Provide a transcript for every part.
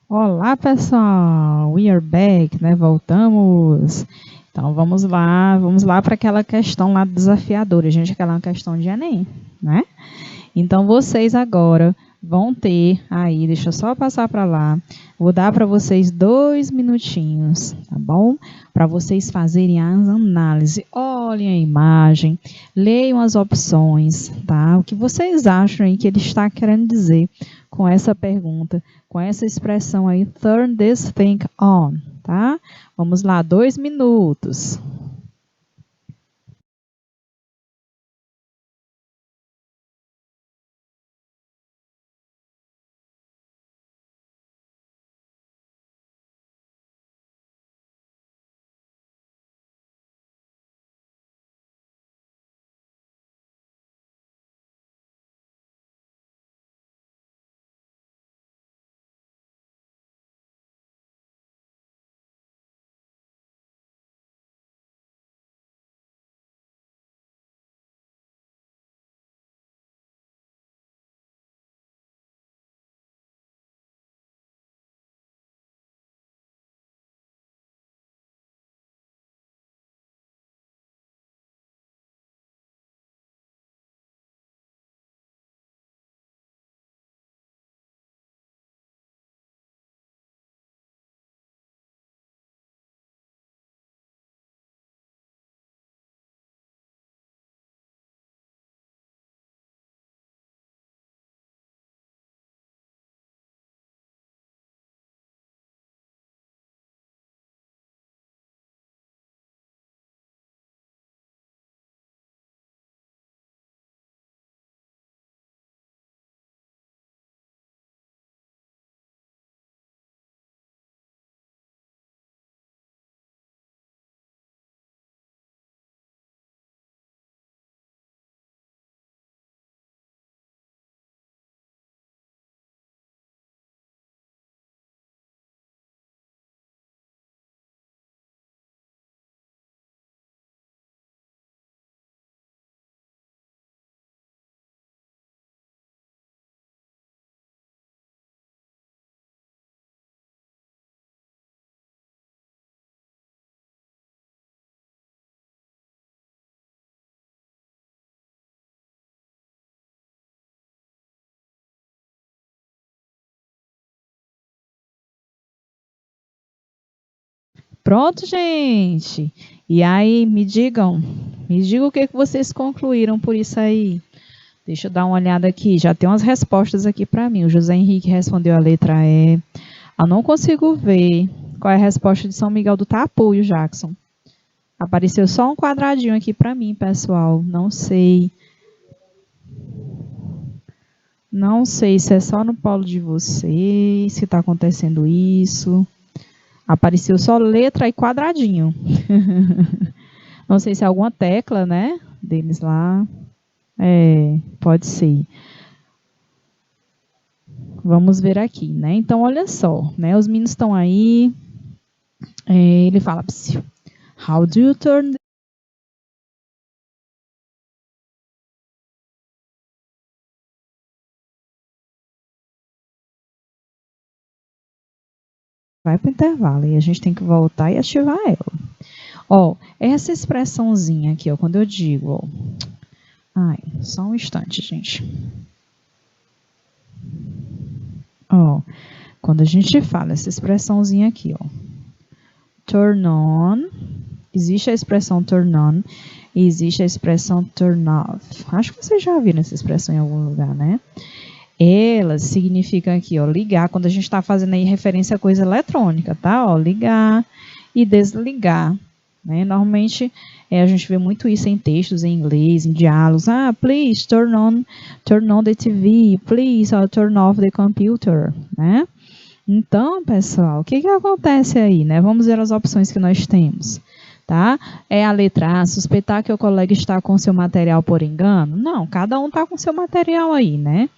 Olá, pessoal! We are back, né? Voltamos. Então, vamos lá para aquela questão lá desafiadora. Gente, aquela é uma questão de Enem, né? Então, vocês agora vão ter aí, deixa eu só passar para lá. Vou dar para vocês 2 minutinhos, tá bom? Para vocês fazerem as análises. Olhem a imagem, leiam as opções, tá? O que vocês acham aí que ele está querendo dizer com essa pergunta, com essa expressão aí, turn this thing on, tá? Vamos lá, 2 minutos. Pronto, gente. E aí, me digam o que vocês concluíram por isso aí. Deixa eu dar uma olhada aqui. Já tem umas respostas aqui para mim. O José Henrique respondeu a letra E. Eu não consigo ver qual é a resposta de São Miguel do Tapuio, Jackson. Apareceu só um quadradinho aqui para mim, pessoal. Não sei. Não sei se é só no polo de vocês que está acontecendo isso. Apareceu só letra e quadradinho. Não sei se é alguma tecla, né? Deles lá. Pode ser. Vamos ver aqui, né? Então, olha só, né? Os meninos estão aí. Ele fala, how do you turn... Vai para o intervalo e a gente tem que voltar e ativar ela. Ó, essa expressãozinha aqui, ó, quando eu digo, ó, ai, só um instante, gente. Ó, quando a gente fala essa expressãozinha aqui, ó, turn on, existe a expressão turn on e existe a expressão turn off. Acho que vocês já viram essa expressão em algum lugar, né? Ela significa aqui, ó, ligar, quando a gente está fazendo aí referência a coisa eletrônica, tá? Ó, ligar e desligar. Né? Normalmente a gente vê muito isso em textos em inglês, em diálogos. Please turn on the TV, please turn off the computer, né? Então, pessoal, o que acontece aí, né? Vamos ver as opções que nós temos, tá? É a letra A, suspeitar que o colega está com seu material por engano? Não, cada um está com seu material aí, né?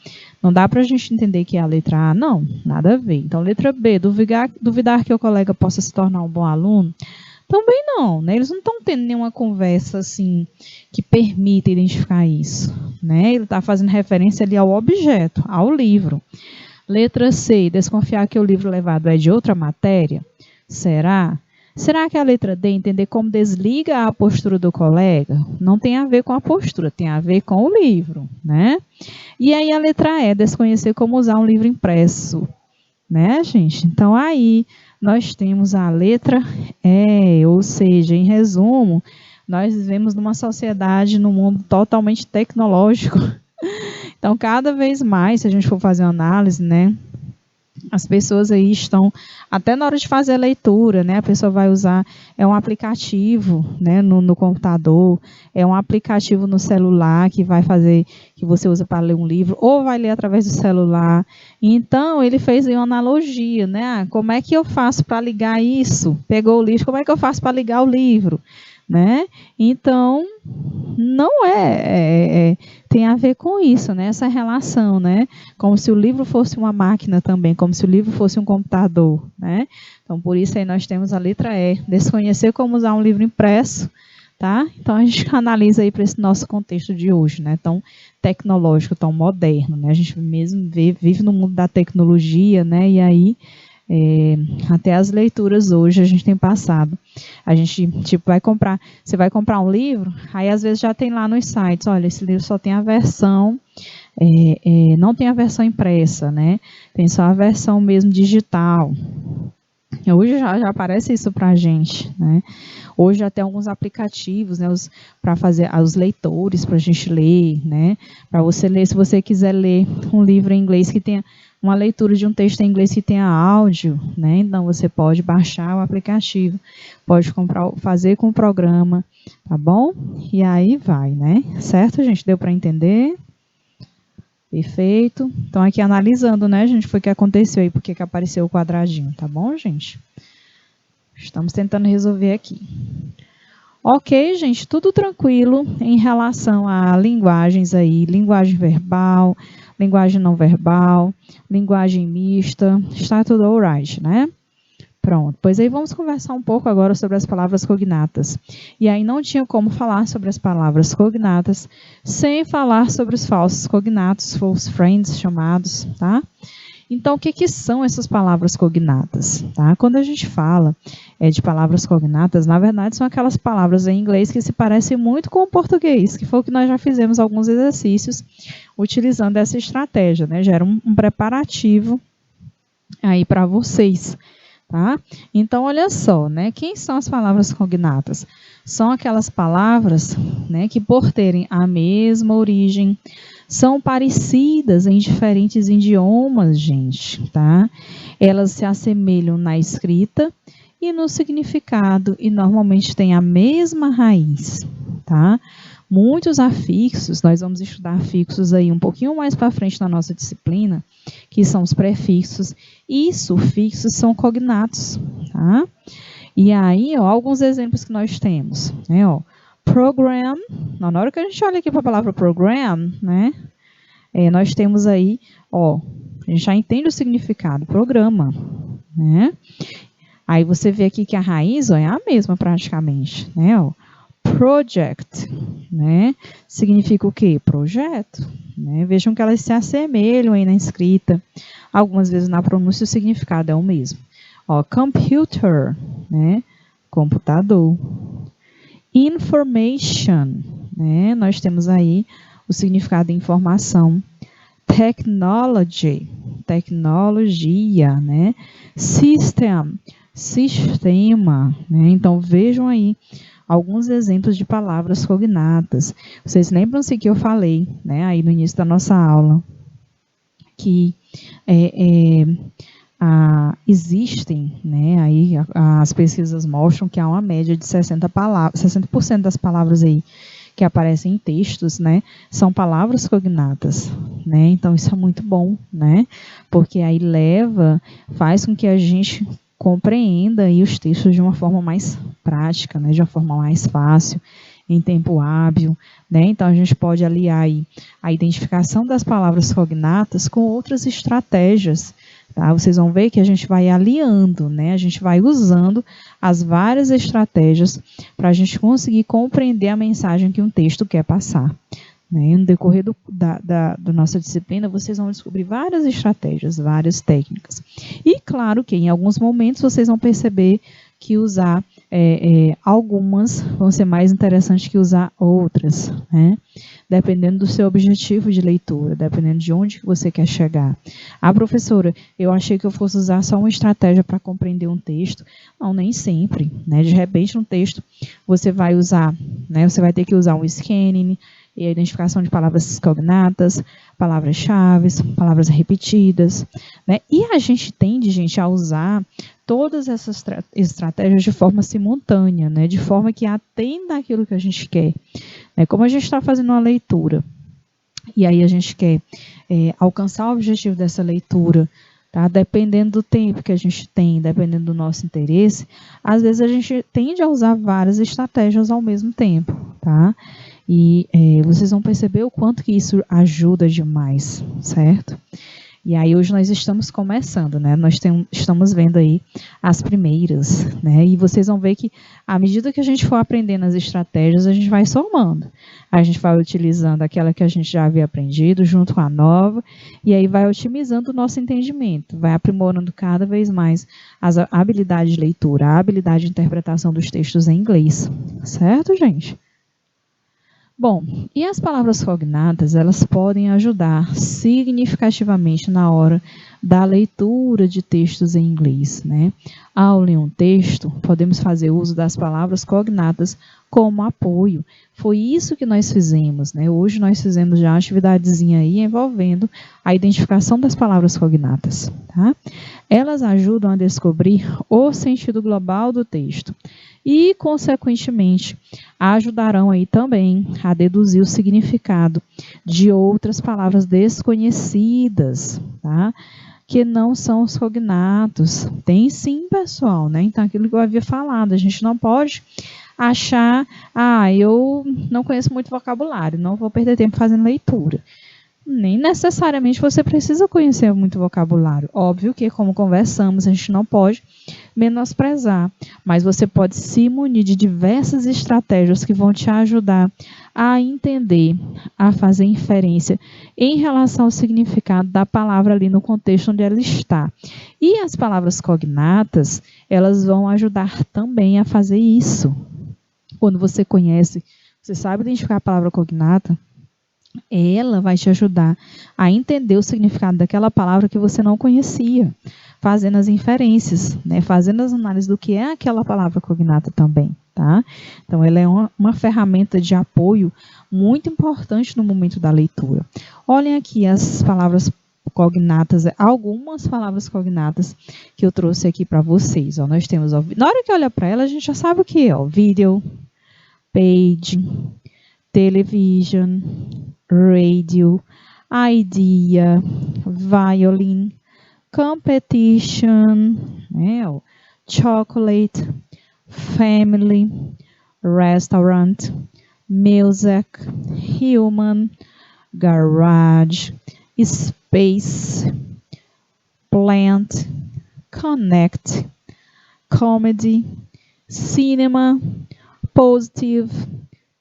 Não dá para a gente entender que é a letra A, não, nada a ver. Então, letra B, duvidar que o colega possa se tornar um bom aluno? Também não, né? Eles não estão tendo nenhuma conversa assim que permita identificar isso, né? Ele está fazendo referência ali ao objeto, ao livro. Letra C, desconfiar que o livro levado é de outra matéria? Será? Será que a letra D, entender como desliga a postura do colega? Não tem a ver com a postura, tem a ver com o livro, né? E aí a letra E, desconhecer como usar um livro impresso, né, gente? Então aí nós temos a letra E, ou seja, em resumo, nós vivemos numa sociedade, num mundo totalmente tecnológico. Então, cada vez mais, se a gente for fazer uma análise, né, as pessoas aí estão, até na hora de fazer a leitura, né, a pessoa vai usar, é um aplicativo, né, no computador, é um aplicativo no celular que vai fazer, que você usa para ler um livro, ou vai ler através do celular. Então, ele fez aí uma analogia, né, como é que eu faço para ligar isso? Pegou o livro, como é que eu faço para ligar o livro? Né? Então, não tem a ver com isso, né? Essa relação, né? Como se o livro fosse uma máquina também, como se o livro fosse um computador, né? Então, por isso aí nós temos a letra E, desconhecer como usar um livro impresso, tá? Então, a gente analisa aí para esse nosso contexto de hoje, né? Tão tecnológico, tão moderno, né? A gente mesmo vive no mundo da tecnologia, né? E aí, até as leituras hoje a gente tem passado. A gente, tipo, você vai comprar um livro, aí às vezes já tem lá nos sites, olha, esse livro só tem a versão, não tem a versão impressa, né? Tem só a versão mesmo digital. Hoje já aparece isso para a gente, né? Hoje já tem alguns aplicativos, né, para fazer os leitores para a gente ler, né? Para você ler, se você quiser ler um livro em inglês que tenha uma leitura de um texto em inglês que tenha áudio, né? Então você pode baixar o aplicativo, pode fazer com o programa, tá bom? E aí vai, né? Certo, gente? Deu para entender? Perfeito. Então aqui analisando, né, gente, foi o que aconteceu aí, porque que apareceu o quadradinho, tá bom, gente? Estamos tentando resolver aqui. Ok, gente, tudo tranquilo em relação a linguagens aí, linguagem verbal, linguagem não verbal, linguagem mista, está tudo alright, né? Pronto, pois aí vamos conversar um pouco agora sobre as palavras cognatas. E aí não tinha como falar sobre as palavras cognatas sem falar sobre os falsos cognatos, false friends chamados, tá? Então, o que são essas palavras cognatas? Tá? Quando a gente fala de palavras cognatas, na verdade são aquelas palavras em inglês que se parecem muito com o português, que foi o que nós já fizemos alguns exercícios utilizando essa estratégia, né? Já era um preparativo aí para vocês. Tá? Então, olha só, né? Quem são as palavras cognatas? São aquelas palavras, né, que por terem a mesma origem, são parecidas em diferentes idiomas, gente, tá? Elas se assemelham na escrita e no significado e normalmente têm a mesma raiz, tá? Muitos afixos, nós vamos estudar afixos aí um pouquinho mais para frente na nossa disciplina, que são os prefixos e sufixos são cognatos, tá? E aí, ó, alguns exemplos que nós temos, né, ó, program, na hora que a gente olha aqui para a palavra program, né, nós temos aí, ó, a gente já entende o significado, programa, né? Aí você vê aqui que a raiz, ó, é a mesma praticamente, né, ó. Project, né? Significa o quê? Projeto, né? Vejam que elas se assemelham aí na escrita. Algumas vezes na pronúncia o significado é o mesmo. Ó, computer, né? Computador. Information, né? Nós temos aí o significado de informação. Technology, tecnologia, né? System, sistema, né? Então vejam aí alguns exemplos de palavras cognatas. Vocês lembram-se que eu falei, né, aí no início da nossa aula, que existem, né, aí as pesquisas mostram que há uma média de 60% das palavras aí que aparecem em textos, né, são palavras cognatas, né? Então isso é muito bom, né? Porque aí faz com que a gente compreenda aí os textos de uma forma mais prática, né, de uma forma mais fácil. em tempo hábil, né? Então, a gente pode aliar aí a identificação das palavras cognatas com outras estratégias, tá? Vocês vão ver que a gente vai aliando, né? A gente vai usando as várias estratégias para a gente conseguir compreender a mensagem que um texto quer passar. No decorrer da nossa disciplina, vocês vão descobrir várias estratégias, várias técnicas. E, claro, que em alguns momentos vocês vão perceber que usar algumas vão ser mais interessantes que usar outras, né? Dependendo do seu objetivo de leitura, dependendo de onde que você quer chegar. Professora, eu achei que eu fosse usar só uma estratégia para compreender um texto. Não, nem sempre, né? De repente, no texto, você vai usar, né? Você vai ter que usar um scanning, e a identificação de palavras cognatas, palavras-chave, palavras repetidas, né? E a gente tende, gente, a usar todas essas estratégias de forma simultânea, né? De forma que atenda àquilo que a gente quer. Como a gente está fazendo uma leitura, e aí a gente quer alcançar o objetivo dessa leitura, tá? Dependendo do tempo que a gente tem, dependendo do nosso interesse, às vezes a gente tende a usar várias estratégias ao mesmo tempo, tá? E vocês vão perceber o quanto que isso ajuda demais, certo? E aí hoje nós estamos começando, né? Nós estamos vendo aí as primeiras, né? E vocês vão ver que à medida que a gente for aprendendo as estratégias, a gente vai somando. A gente vai utilizando aquela que a gente já havia aprendido junto com a nova, e aí vai otimizando o nosso entendimento, vai aprimorando cada vez mais as habilidades de leitura, a habilidade de interpretação dos textos em inglês. Certo, gente? Bom, e as palavras cognatas, elas podem ajudar significativamente na hora da leitura de textos em inglês, né? Ao ler um texto, podemos fazer uso das palavras cognatas como apoio. Foi isso que nós fizemos, né? Hoje nós fizemos já uma atividadezinha aí envolvendo a identificação das palavras cognatas, tá? Elas ajudam a descobrir o sentido global do texto e, consequentemente, ajudarão aí também a deduzir o significado de outras palavras desconhecidas, tá? Que não são os cognatos. Tem sim, pessoal, né? Então, aquilo que eu havia falado, a gente não pode achar, eu não conheço muito vocabulário, não vou perder tempo fazendo leitura. Nem necessariamente você precisa conhecer muito vocabulário. Óbvio que, como conversamos, a gente não pode menosprezar, mas você pode se munir de diversas estratégias que vão te ajudar a entender, a fazer inferência em relação ao significado da palavra ali no contexto onde ela está. E as palavras cognatas, elas vão ajudar também a fazer isso. Quando você conhece, você sabe identificar a palavra cognata, ela vai te ajudar a entender o significado daquela palavra que você não conhecia, fazendo as inferências, né? Fazendo as análises do que é aquela palavra cognata também, tá? Então, ela é uma ferramenta de apoio muito importante no momento da leitura. Olhem aqui as palavras cognatas, algumas palavras cognatas que eu trouxe aqui para vocês. Ó, nós temos, na hora que olha para ela, a gente já sabe o que é, ó, video, page, television, radio, idea, violin, competition, chocolate, family, restaurant, music, human, garage, space, plant, connect, comedy, cinema, positive,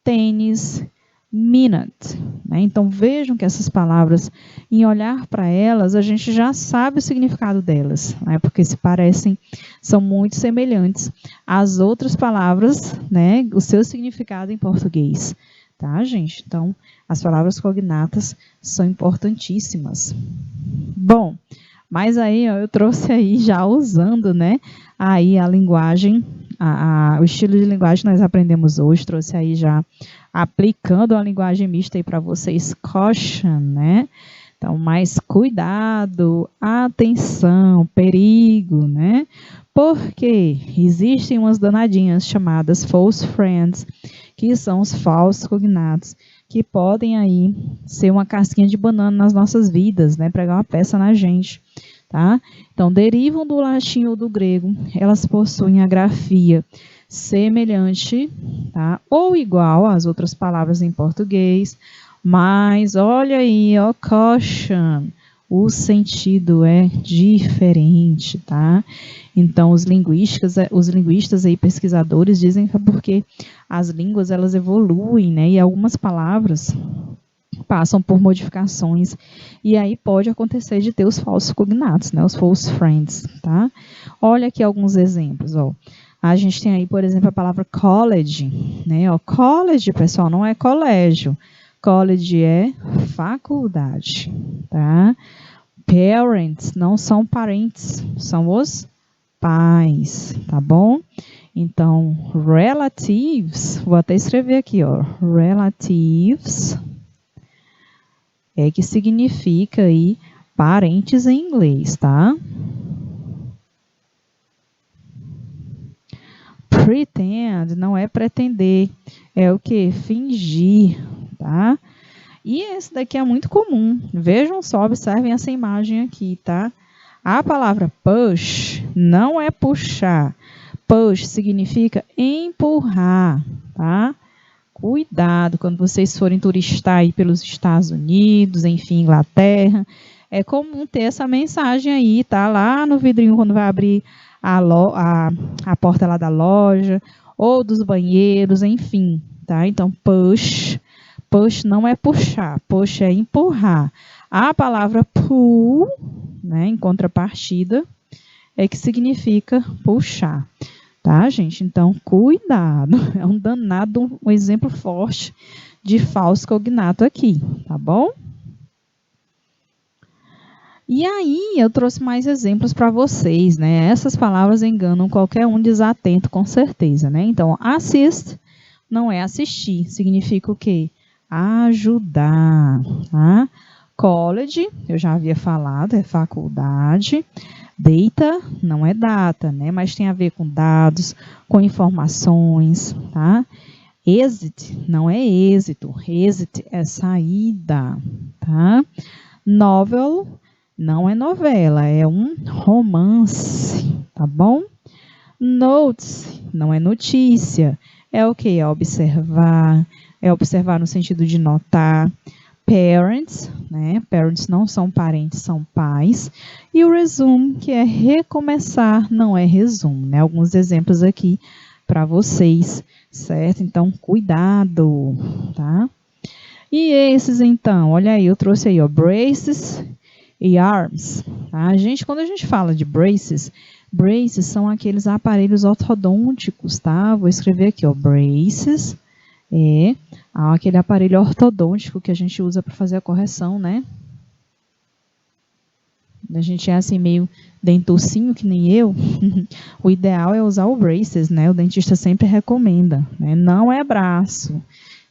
tênis, minute. Então, vejam que essas palavras, em olhar para elas, a gente já sabe o significado delas, né? Porque se parecem, são muito semelhantes às outras palavras, né? O seu significado em português, tá, gente? Então, as palavras cognatas são importantíssimas. Bom, mas aí ó, eu trouxe aí já usando, né? Aí a linguagem, o estilo de linguagem que nós aprendemos hoje, trouxe aí já aplicando a linguagem mista aí para vocês, caution, né? Então, mais cuidado, atenção, perigo, né? Porque existem umas danadinhas chamadas false friends, que são os falsos cognatos, que podem aí ser uma casquinha de banana nas nossas vidas, né? Pregar uma peça na gente, tá? Então, derivam do latim ou do grego, elas possuem a grafia semelhante, tá? Ou igual às outras palavras em português, mas olha aí, ó, caution, o sentido é diferente, tá? Então, os linguistas e pesquisadores dizem que é porque as línguas elas evoluem, né? E algumas palavras passam por modificações e aí pode acontecer de ter os falsos cognatos, né? Os false friends, tá? Olha aqui alguns exemplos, ó. A gente tem aí, por exemplo, a palavra college, né? Ó, college, pessoal, não é colégio. College é faculdade, tá? Parents não são parentes, são os pais, tá bom? Então, relatives, vou até escrever aqui, ó, relatives é que significa aí parentes em inglês, tá? Pretend não é pretender, é o que? Fingir, tá? E esse daqui é muito comum. Vejam só, observem essa imagem aqui, tá? A palavra push não é puxar. Push significa empurrar, tá? Cuidado quando vocês forem turistar aí pelos Estados Unidos, enfim, Inglaterra. É comum ter essa mensagem aí, tá? Lá no vidrinho quando vai abrir a porta lá da loja, ou dos banheiros, enfim, tá? Então, push. Push não é puxar, push é empurrar. A palavra pull, né, em contrapartida, é que significa puxar. Tá, gente? Então, cuidado. É um danado, um exemplo forte de falso cognato aqui, tá bom? E aí, eu trouxe mais exemplos para vocês, né? Essas palavras enganam qualquer um desatento, com certeza, né? Então, assist não é assistir, significa o quê? Ajudar, tá? College, eu já havia falado, é faculdade. Data não é data, né? Mas tem a ver com dados, com informações, tá? Exit não é êxito, exit é saída, tá? Novel não é novela, é um romance, tá bom? Notes não é notícia, é o que? É observar no sentido de notar. Parents, né? Parents não são parentes, são pais. E o resume, que é recomeçar, não é resumo, né? Alguns exemplos aqui para vocês, certo? Então, cuidado, tá? E esses, então, olha aí, eu trouxe aí, ó, braces e arms, tá? Quando a gente fala de braces são aqueles aparelhos ortodônticos, tá? Vou escrever aqui, ó, braces é aquele aparelho ortodôntico que a gente usa para fazer a correção, né? A gente é assim meio dentucinho, que nem eu. O ideal é usar o braces, né? O dentista sempre recomenda, né? Não é braço,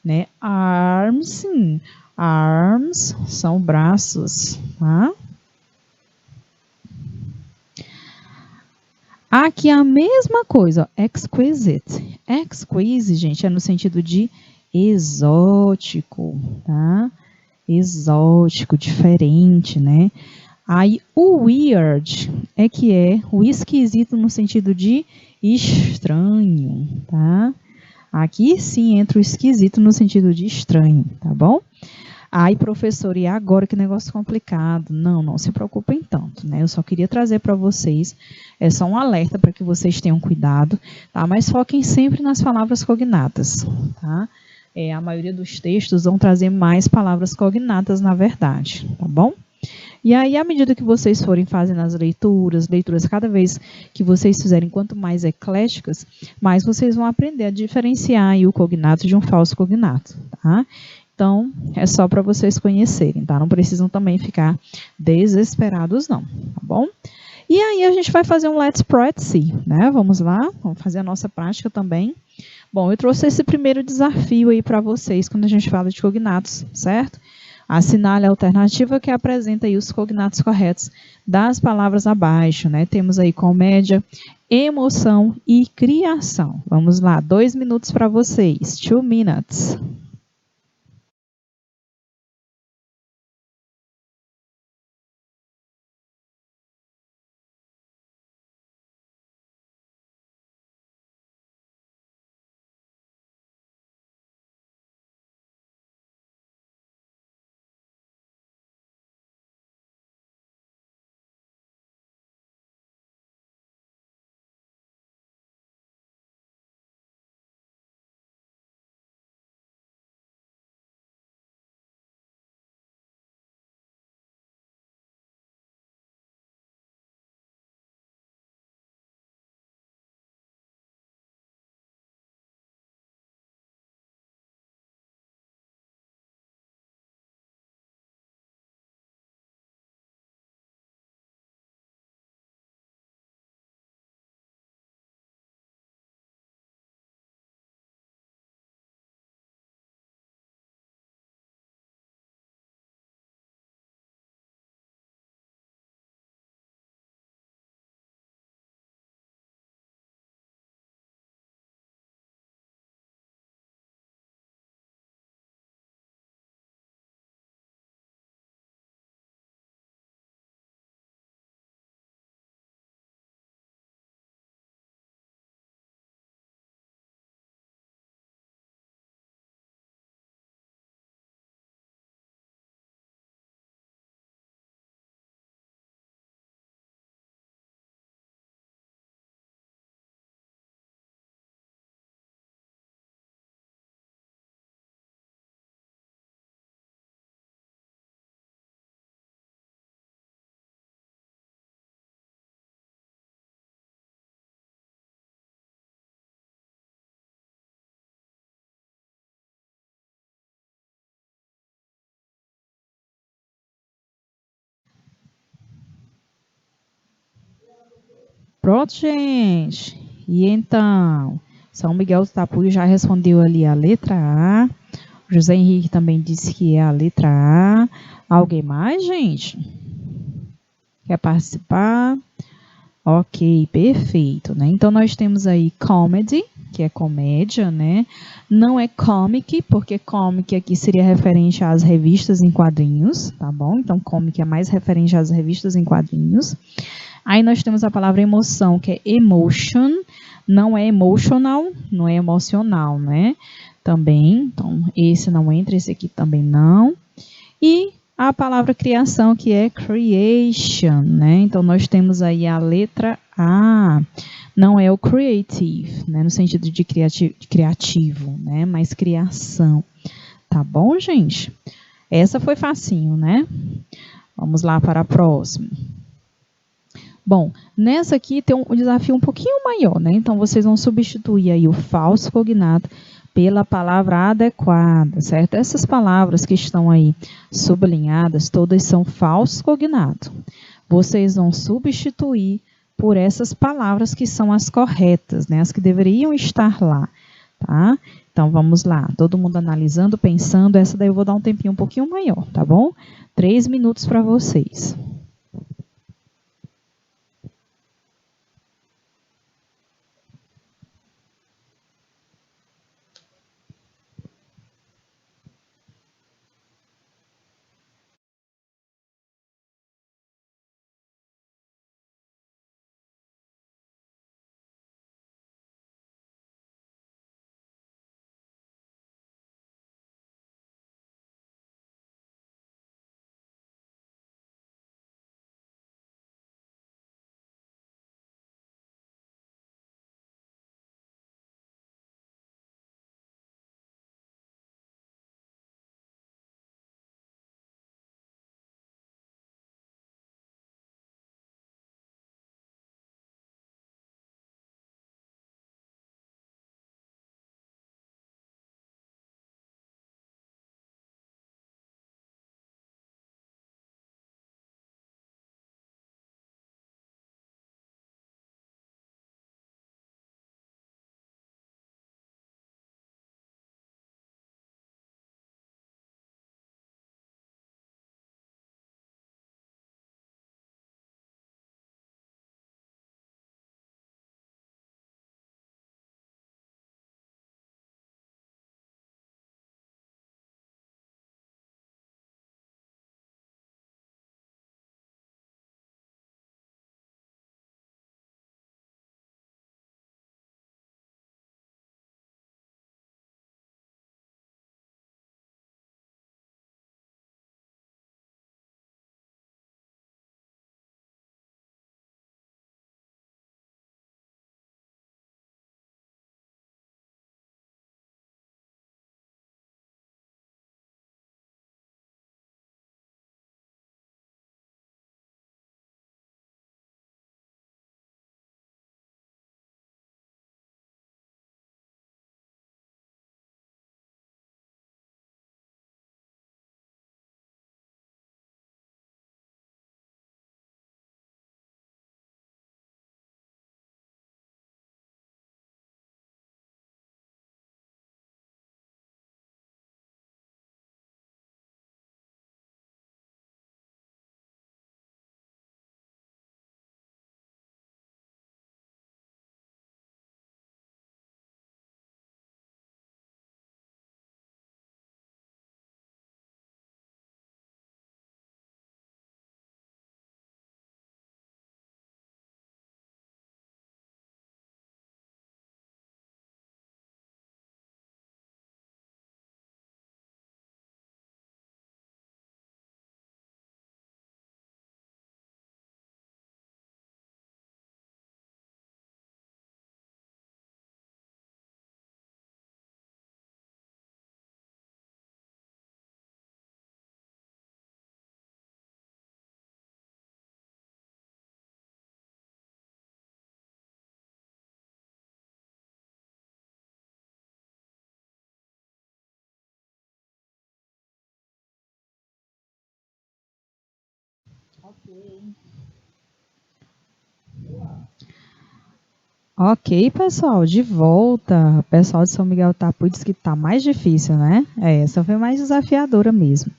né? Arms, sim. Arms são braços, tá? Aqui a mesma coisa, ó, exquisite. Exquisite, gente, é no sentido de exótico, tá? Exótico, diferente, né? Aí o weird é que é o esquisito no sentido de estranho, tá? Aqui sim entra o esquisito no sentido de estranho, tá bom? Ai, professor, e agora que negócio complicado? Não, não se preocupem tanto, né? Eu só queria trazer para vocês, é só um alerta para que vocês tenham cuidado, tá? Mas foquem sempre nas palavras cognatas, tá? A maioria dos textos vão trazer mais palavras cognatas, na verdade, tá bom? E aí, à medida que vocês forem fazendo as leituras cada vez que vocês fizerem, quanto mais ecléticas, mais vocês vão aprender a diferenciar aí o cognato de um falso cognato, tá? Então, é só para vocês conhecerem, tá? Não precisam também ficar desesperados, não, tá bom? E aí, a gente vai fazer um Let's Practice, né? Vamos lá, vamos fazer a nossa prática também. Bom, eu trouxe esse primeiro desafio aí para vocês quando a gente fala de cognatos, certo? Assinale a alternativa que apresenta aí os cognatos corretos das palavras abaixo, né? Temos aí comédia, emoção e criação. Vamos lá, 2 minutos para vocês. 2 minutes. Pronto, gente. E então, São Miguel do Tapuio já respondeu ali a letra A. José Henrique também disse que é a letra A. Alguém mais, gente? Quer participar? Ok, perfeito, né? Então nós temos aí comedy, que é comédia, né? Não é comic, porque comic aqui seria referente às revistas em quadrinhos, tá bom? Então comic é mais referente às revistas em quadrinhos. Aí nós temos a palavra emoção, que é emotion, não é emotional, não é emocional, né? Também, então esse não entra, esse aqui também não. E a palavra criação, que é creation, né? Então nós temos aí a letra A. Não é o creative, né? No sentido de criativo, né? Mas criação. Tá bom, gente? Essa foi facinho, né? Vamos lá para a próxima. Bom, nessa aqui tem um desafio um pouquinho maior, né? Então, vocês vão substituir aí o falso cognato pela palavra adequada, certo? Essas palavras que estão aí sublinhadas, todas são falso cognato. Vocês vão substituir por essas palavras que são as corretas, né? As que deveriam estar lá, tá? Então, vamos lá. Todo mundo analisando, pensando. Essa daí eu vou dar um tempinho um pouquinho maior, tá bom? 3 minutos para vocês. Ok, pessoal, de volta. O pessoal de São Miguel Tapu diz que tá mais difícil, né? Essa foi mais desafiadora mesmo.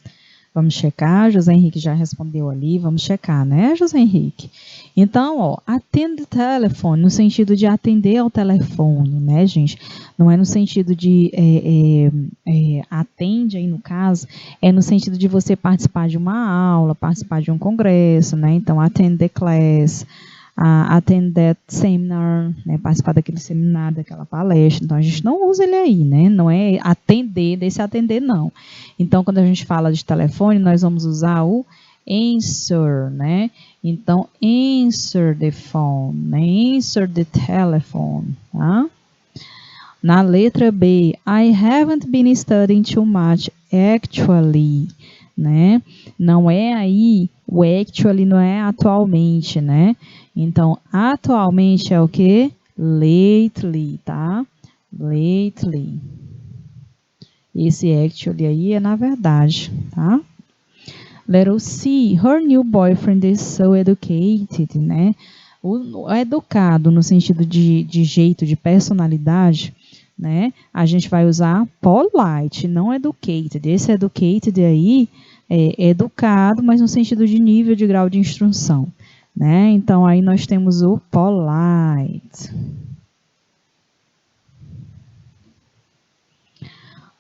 Vamos checar, José Henrique já respondeu ali, vamos checar, né, José Henrique? Então, ó, attend the telephone, no sentido de atender ao telefone, né, gente? Não é no sentido de atende aí no caso, é no sentido de você participar de uma aula, participar de um congresso, né? Então, attend the class, attend that seminar, né? Participar daquele seminário, daquela palestra. Então, a gente não usa ele aí, né? Não é atender, desse atender, não. Então, quando a gente fala de telefone, nós vamos usar o answer, né? Então, answer the phone, né? Answer the telephone, tá? Na letra B, I haven't been studying too much actually, né? Não é aí, o actually não é atualmente, né? Então, atualmente é o que? Lately, tá? Lately. Esse actually aí é na verdade, tá? Letter C, her new boyfriend is so educated, né? O educado no sentido de jeito, de personalidade, né? A gente vai usar polite, não educated. Esse educated aí é educado, mas no sentido de nível de grau de instrução, né? Então aí nós temos o polite.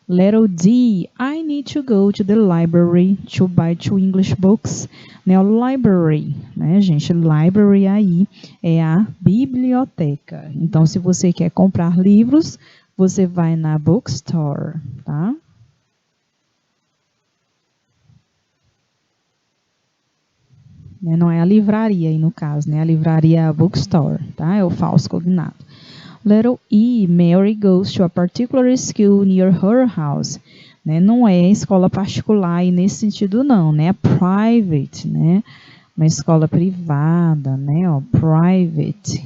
Letter D, I need to go to the library to buy 2 English books. Né, o library, né, gente? Library aí é a biblioteca. Então, se você quer comprar livros, você vai na bookstore, tá? Né, não é a livraria aí no caso, né? A livraria é a bookstore, tá? É o falso cognado. Letter E, Mary goes to a particular school near her house. Né? Não é escola particular e nesse sentido não, né? É private, né? Uma escola privada, né? Ó, private.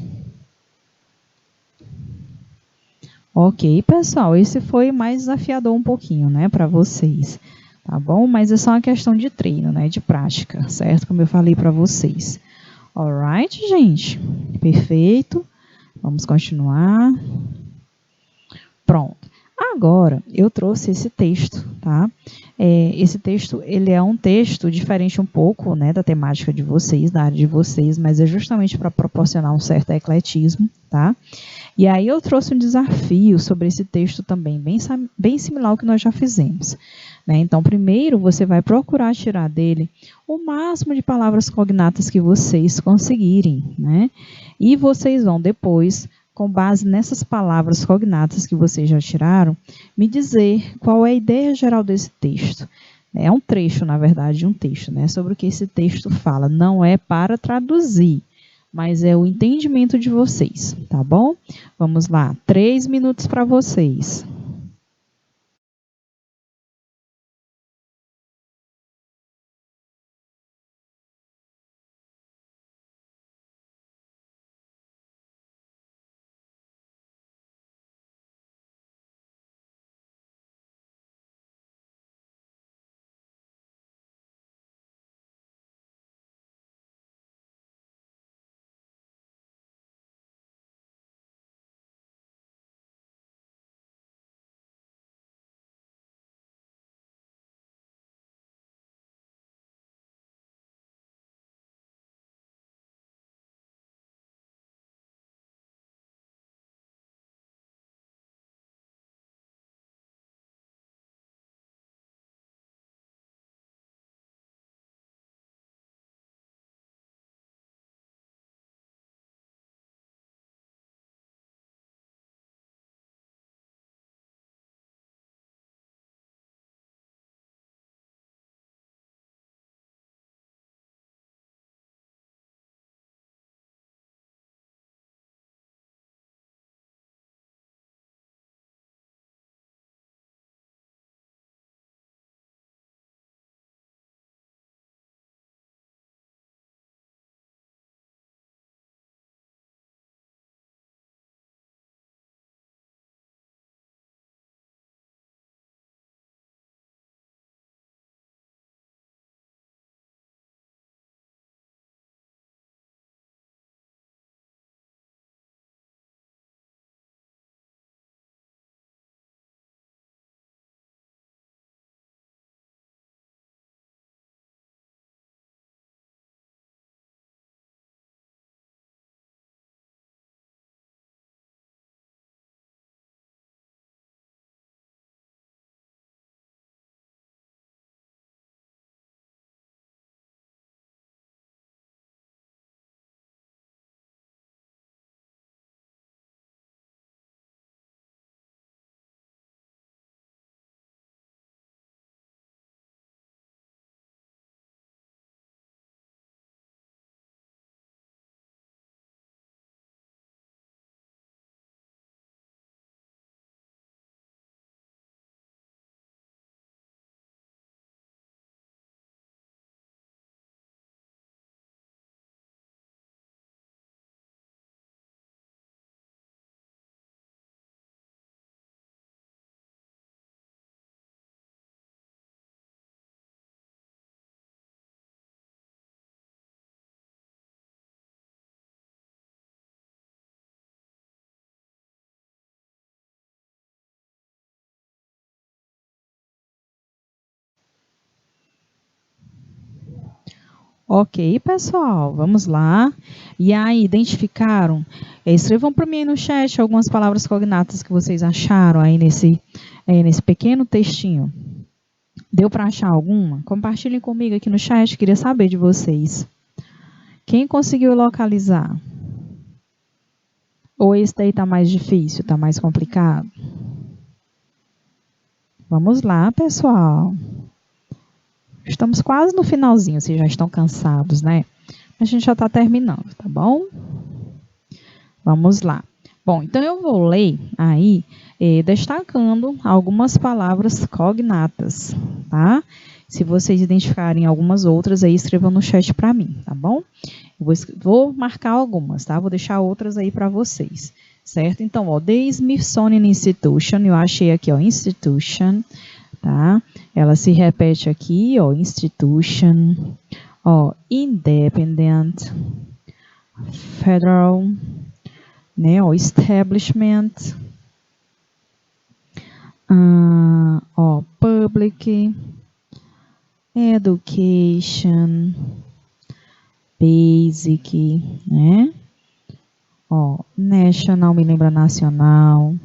Ok, pessoal, esse foi mais desafiador um pouquinho, né, para vocês, tá bom? Mas é só uma questão de treino, né, de prática, certo? Como eu falei para vocês. Alright, gente? Perfeito. Vamos continuar. Pronto. Agora, eu trouxe esse texto, tá? Esse texto, ele é um texto diferente um pouco, né, da temática de vocês, da área de vocês, mas é justamente para proporcionar um certo ecletismo, tá? E aí eu trouxe um desafio sobre esse texto também, bem similar ao que nós já fizemos, né? Então, primeiro, você vai procurar tirar dele o máximo de palavras cognatas que vocês conseguirem, né? E vocês vão depois, com base nessas palavras cognatas que vocês já tiraram, me dizer qual é a ideia geral desse texto. É um trecho, na verdade, de um texto, né? Sobre o que esse texto fala. Não é para traduzir, mas é o entendimento de vocês, tá bom? Vamos lá, 3 minutos para vocês. Ok, pessoal, vamos lá. E aí, identificaram? Escrevam para mim aí no chat algumas palavras cognatas que vocês acharam aí nesse pequeno textinho. Deu para achar alguma? Compartilhem comigo aqui no chat, queria saber de vocês. Quem conseguiu localizar? Ou esse daí está mais difícil, está mais complicado? Vamos lá, pessoal. Estamos quase no finalzinho, vocês já estão cansados, né? A gente já está terminando, tá bom? Vamos lá. Bom, então eu vou ler aí, destacando algumas palavras cognatas, tá? Se vocês identificarem algumas outras, aí escrevam no chat para mim, tá bom? Eu vou marcar algumas, tá? Vou deixar outras aí para vocês, certo? Então, ó, The Smithsonian Institution, eu achei aqui, ó, Institution, tá? Ela se repete aqui, ó, Institution, ó, Independent, Federal, né, ó, Establishment, ó, Public, Education, Basic, né? Ó, National me lembra nacional,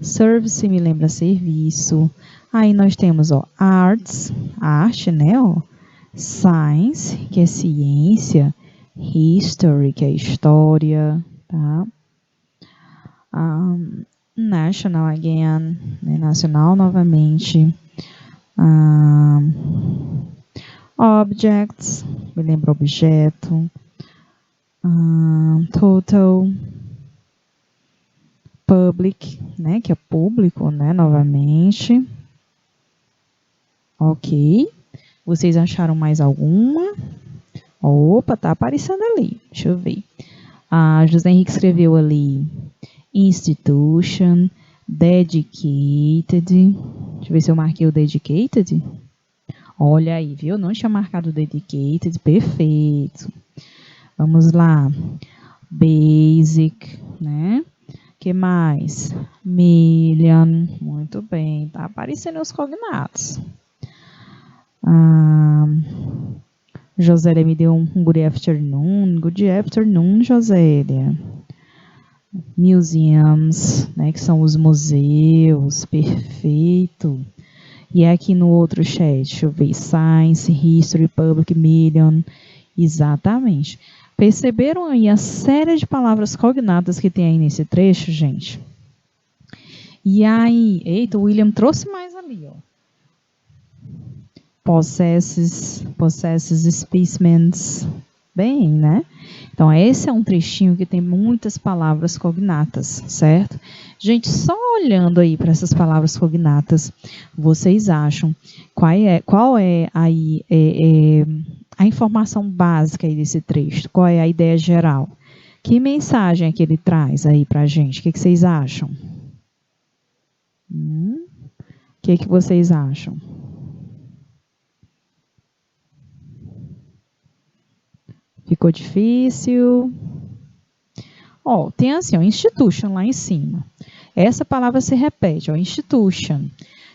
Service me lembra serviço. Aí nós temos, ó, Arts, arte, né? Ó, Science, que é ciência, History, que é história, tá? National again, né? Nacional novamente. Objects, me lembra objeto. Total. Public, né? Que é público, né? Novamente. Ok. Vocês acharam mais alguma? Opa, tá aparecendo ali. Deixa eu ver. José Henrique escreveu ali Institution, Dedicated. Deixa eu ver se eu marquei o Dedicated. Olha aí, viu? Não tinha marcado o Dedicated. Perfeito. Vamos lá. Basic, né? Que mais? Million. Muito bem. Tá aparecendo os cognatos. Josélia me deu um good afternoon. Good afternoon, Josélia. Museums, né, que são os museus. Perfeito. E aqui no outro chat, deixa eu ver. Science, History, Public, Million. Exatamente. Perceberam aí a série de palavras cognatas que tem aí nesse trecho, gente? E aí, eita, o William trouxe mais ali, ó. Possesses, specimens. Bem, né? Então, esse é um trechinho que tem muitas palavras cognatas, certo? Gente, só olhando aí para essas palavras cognatas, vocês acham qual é aí a informação básica aí desse trecho? Qual é a ideia geral? Que mensagem é que ele traz aí para a gente? O que vocês acham? O que vocês acham? Ficou difícil? Ó, tem assim, ó, institution lá em cima. Essa palavra se repete, ó, institution.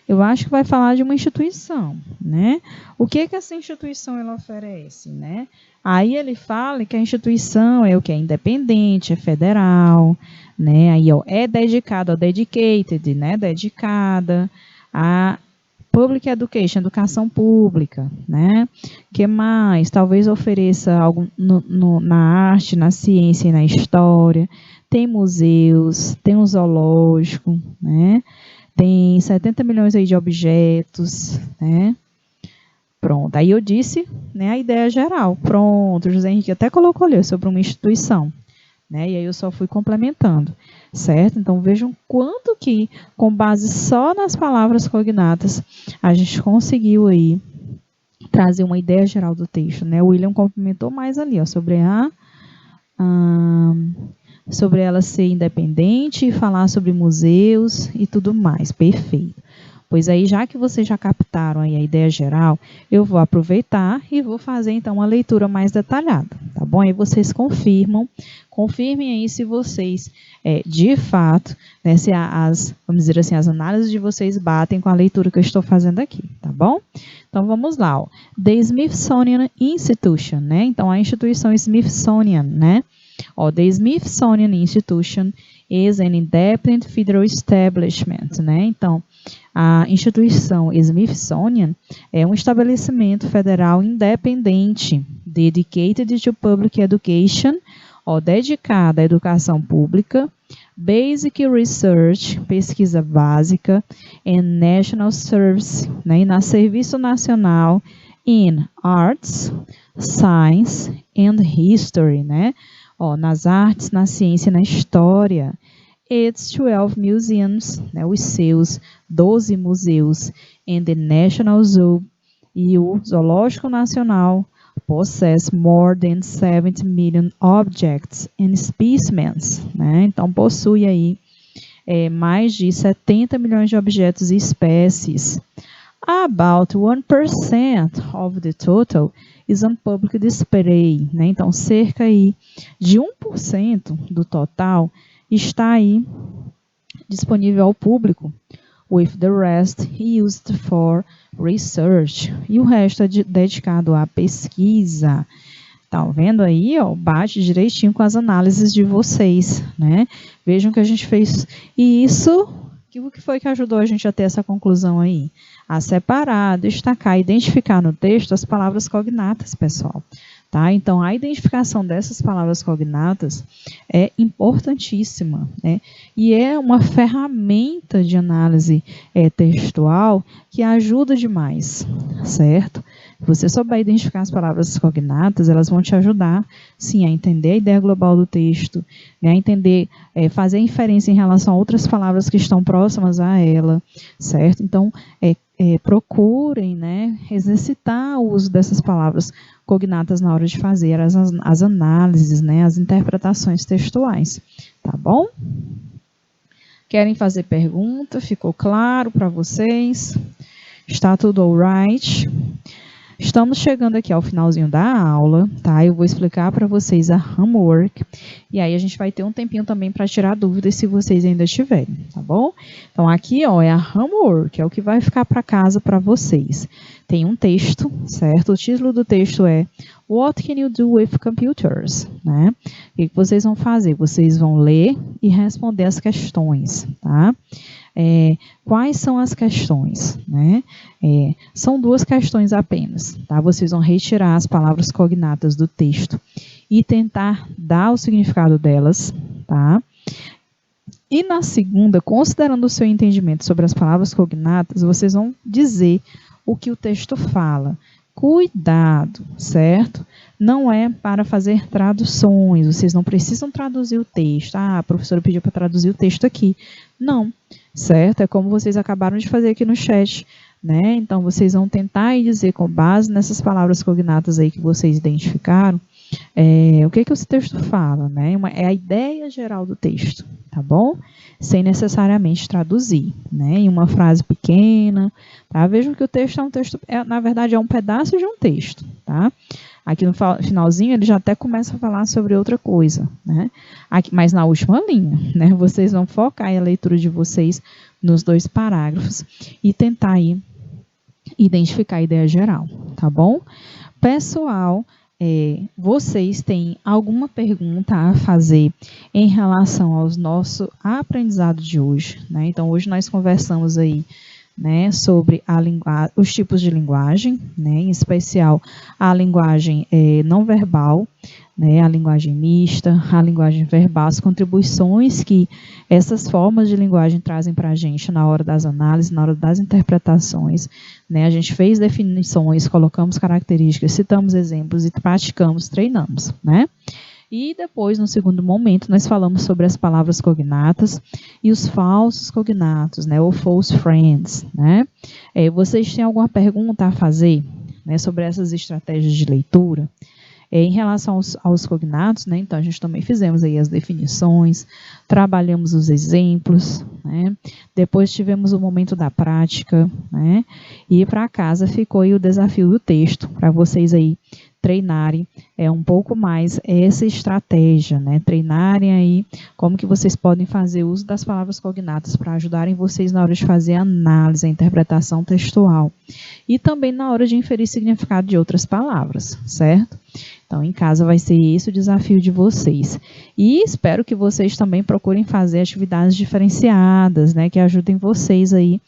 Eu acho que vai falar de uma instituição, né? O que essa instituição ela oferece, né? Aí ele fala que a instituição é o que é independente, é federal, né? Aí, ó, é dedicado, ó, dedicated, né? Dedicada a Public Education, educação pública, né? Que mais? Talvez ofereça algo na arte, na ciência e na história. Tem museus, tem um zoológico, né? Tem 70 milhões aí de objetos, né? Pronto, aí eu disse, né, a ideia geral. Pronto, o José Henrique até colocou ali sobre uma instituição, né? E aí eu só fui complementando, certo? Então vejam quanto que, com base só nas palavras cognatas, a gente conseguiu aí trazer uma ideia geral do texto, né? O William complementou mais ali, ó, sobre sobre ela ser independente, falar sobre museus e tudo mais. Perfeito. Pois aí, já que vocês já captaram aí a ideia geral, eu vou aproveitar e vou fazer então uma leitura mais detalhada, tá bom? Aí vocês confirmem aí se vocês, de fato, né, se vamos dizer assim, as análises de vocês batem com a leitura que eu estou fazendo aqui, tá bom? Então, vamos lá, ó. The Smithsonian Institution, né? Então, a instituição Smithsonian, né? Ó, the Smithsonian Institution is an independent federal establishment, né? Então, a instituição Smithsonian é um estabelecimento federal independente, dedicated to public education, ó, dedicada à educação pública, basic research, pesquisa básica, and national service, né? E na serviço nacional in arts, science and history, né? Ó, nas artes, na ciência e na história. Its 12 museums, né, os seus 12 museus, and the National Zoo, e o Zoológico Nacional, possess more than 70 million objects and specimens, né? Então, possui aí mais de 70 milhões de objetos e espécies. About 1% of the total is on public display, né? Então, cerca aí de 1% do total está aí disponível ao público, with the rest used for research, e o resto é dedicado à pesquisa. Tá vendo aí, ó, bate direitinho com as análises de vocês, né? Vejam que a gente fez isso, o que foi que ajudou a gente a ter essa conclusão aí? A separar, destacar, identificar no texto as palavras cognatas, pessoal. Tá? Então, a identificação dessas palavras cognatas é importantíssima, né? E é uma ferramenta de análise textual que ajuda demais, certo? Se você souber identificar as palavras cognatas, elas vão te ajudar, sim, a entender a ideia global do texto, né? A entender, fazer inferência em relação a outras palavras que estão próximas a ela, certo? Então, procurem, né, exercitar o uso dessas palavras cognatas na hora de fazer as análises, né, as interpretações textuais, tá bom? Querem fazer pergunta? Ficou claro para vocês? Está tudo alright? Estamos chegando aqui ao finalzinho da aula, tá? Eu vou explicar para vocês a homework, e aí a gente vai ter um tempinho também para tirar dúvidas se vocês ainda tiverem, tá bom? Então aqui, ó, é a homework, é o que vai ficar para casa para vocês. Tem um texto, certo? O título do texto é What can you do with computers? Né? O que vocês vão fazer? Vocês vão ler e responder as questões, tá? Quais são as questões? Né? São 2 questões apenas, tá? Vocês vão retirar as palavras cognatas do texto e tentar dar o significado delas, tá? E na segunda, considerando o seu entendimento sobre as palavras cognatas, vocês vão dizer o que o texto fala. Cuidado, certo? Não é para fazer traduções, vocês não precisam traduzir o texto. Ah, a professora pediu para traduzir o texto aqui. Não, certo? É como vocês acabaram de fazer aqui no chat, né? Então, vocês vão tentar dizer, com base nessas palavras cognatas aí que vocês identificaram, o que esse texto fala, né? É a ideia geral do texto, tá bom? Sem necessariamente traduzir, né? Em uma frase pequena, tá? Vejam que o texto na verdade, é um pedaço de um texto, tá? Aqui no finalzinho, ele já até começa a falar sobre outra coisa, né? Mas na última linha, né? Vocês vão focar a leitura de vocês nos 2 parágrafos e tentar aí identificar a ideia geral, tá bom? Pessoal, vocês têm alguma pergunta a fazer em relação ao nosso aprendizado de hoje, né? Então, hoje nós conversamos aí, né, sobre os tipos de linguagem, né, em especial a linguagem não verbal, né, a linguagem mista, a linguagem verbal, as contribuições que essas formas de linguagem trazem para a gente na hora das análises, na hora das interpretações, né, a gente fez definições, colocamos características, citamos exemplos e praticamos, treinamos, né? E depois, no segundo momento, nós falamos sobre as palavras cognatas e os falsos cognatos, né, ou false friends, né? Vocês têm alguma pergunta a fazer, né, sobre essas estratégias de leitura? Em relação aos cognatos, né, então a gente também fizemos aí as definições, trabalhamos os exemplos, né, depois tivemos o momento da prática, né, e para casa ficou aí o desafio do texto, para vocês aí treinarem um pouco mais essa estratégia, né? Treinarem aí como que vocês podem fazer uso das palavras cognatas para ajudarem vocês na hora de fazer a análise, a interpretação textual e também na hora de inferir significado de outras palavras, certo? Então, em casa vai ser esse o desafio de vocês. E espero que vocês também procurem fazer atividades diferenciadas, né, que ajudem vocês aí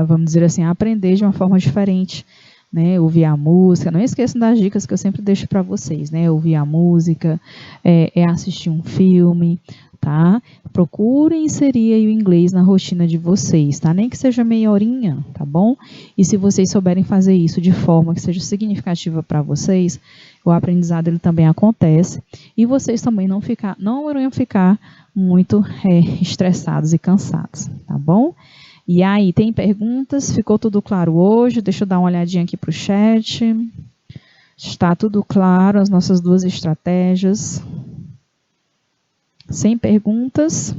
vamos dizer assim, a aprender de uma forma diferente, né, ouvir a música. Não esqueçam das dicas que eu sempre deixo para vocês, né, ouvir a música, assistir um filme, tá? Procurem inserir aí o inglês na rotina de vocês, tá? Nem que seja meia horinha, tá bom? E se vocês souberem fazer isso de forma que seja significativa para vocês, o aprendizado ele também acontece e vocês também não irão ficar muito estressados e cansados, tá bom? E aí, tem perguntas? Ficou tudo claro hoje? Deixa eu dar uma olhadinha aqui para o chat. Está tudo claro, as nossas duas estratégias. Sem perguntas?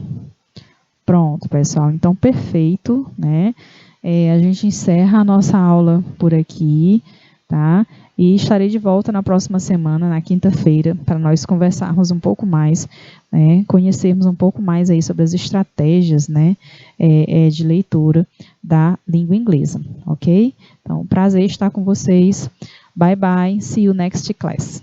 Pronto, pessoal. Então, perfeito, né? A gente encerra a nossa aula por aqui, tá? E estarei de volta na próxima semana, na quinta-feira, para nós conversarmos um pouco mais, né? Conhecermos um pouco mais aí sobre as estratégias, né? De leitura da língua inglesa, ok? Então, prazer estar com vocês. Bye, bye. See you next class.